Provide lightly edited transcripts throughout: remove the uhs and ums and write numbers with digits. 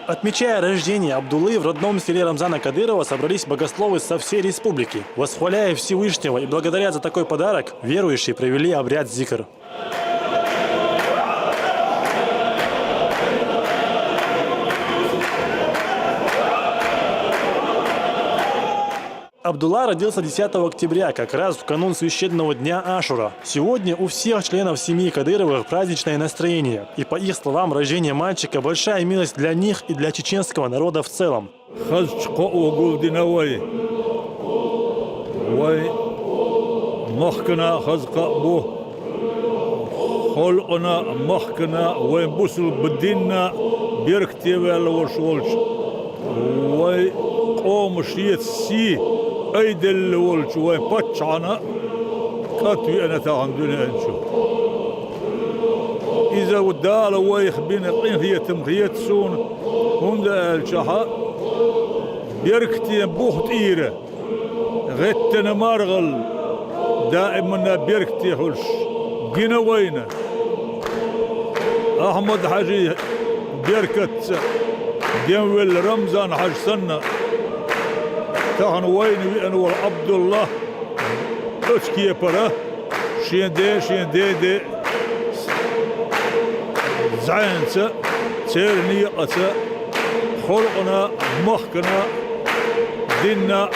Отмечая рождение Абдуллы, в родном селе Рамзана Кадырова собрались богословы со всей республики. Восхваляя Всевышнего и благодаря за такой подарок, верующие провели обряд зикр. Абдулла родился 10 октября, как раз в канун священного дня Ашура. Сегодня у всех членов семьи Кадыровых праздничное настроение. И по их словам, рождение мальчика – большая милость для них и для чеченского народа в целом. أيدل والجوي بتشعنا كاتوي أنا تاعن دنيا نشوف إذا ودال ويخ بين قين هي تمخيت سون هند الشحا بيركتي بوخت إيرة غتنا مارغل دائما بيركتي حلش جينا وينا أحمد حاجي بيركت جنول رمضان حاج سنة تاعن وين أنور عبد الله أشكي برا شين دي زعنسة تيرني أتا خلقنا مخنا دينا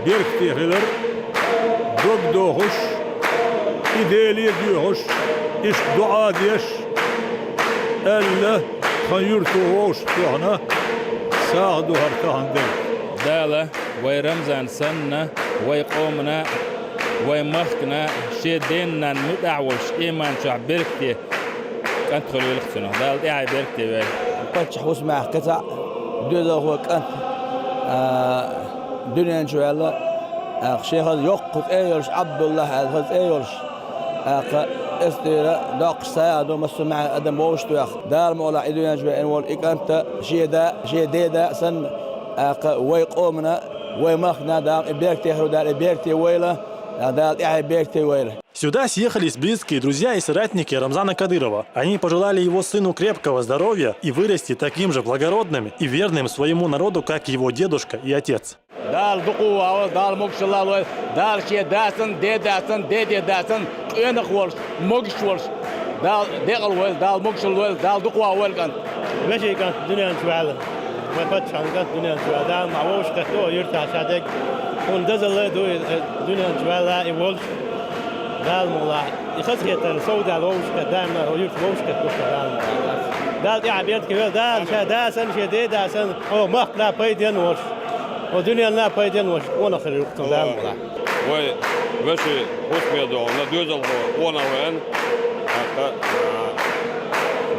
بيركتي هلر دوغدوهش إدالي ديوهش إش دعاء ديش ألا خيرتوهوش تاعنا ساعدو هرتاهن دي دالة ويرمزان سنة ويقومنا ويمخنا شدينا ندعوش إيمان شعب بركتي كانت خلوي لخسنا دال إعي بركتي وي قدش حوس معه قطع دودا هو كان دنيا نشوي الله شيخ يقف ايولش عبد الله هذا ايولش استيرا داق ساعدو مسو مع ادم ووشتو ياخ دار مولا عيدو نشوي انول إكانتا شيدا سن ويقومنا ويمخنا دار بيركتي هرو دار بيركتي ويلا دار إعي بيركتي ويلا. Сюда съехались близкие друзья и соратники Рамзана Кадырова. Они пожелали его сыну крепкого здоровья и вырасти таким же благородным и верным своему народу, как его дедушка и отец. ما فتش عن قد دنيا شوالها معوش كتو يرتاح شادك وندزل دو دنيا شوالها يولش دال مولا يخسر السود على وش كدام ويرت وش كتو دال دال يا بيت كبير دال شا سن شديد سن او ما لا بيدين وش ودنيا لا بيدين وش وانا خير دال مولا وي وشي وش بيدو ندوزل وانا وين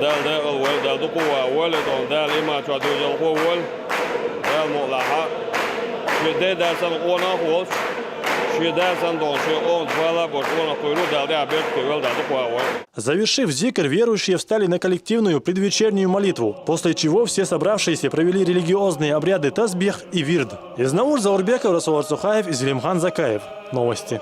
دال الول دال دقوا ولد دال إما شو دوزل هو ول دال مولها شدة دال سن قونا هوس شدة سن دون شيء أون فلا بقونا كيلو دال عبيد كيلو دال دقوا ول. Завершив зикр, верующие встали на коллективную предвечернюю молитву, после чего все собравшиеся провели религиозные обряды тасбих и вирд. Из Наур Заурбеков, Расул Арцухаев и Зелимхан Закаев. Новости.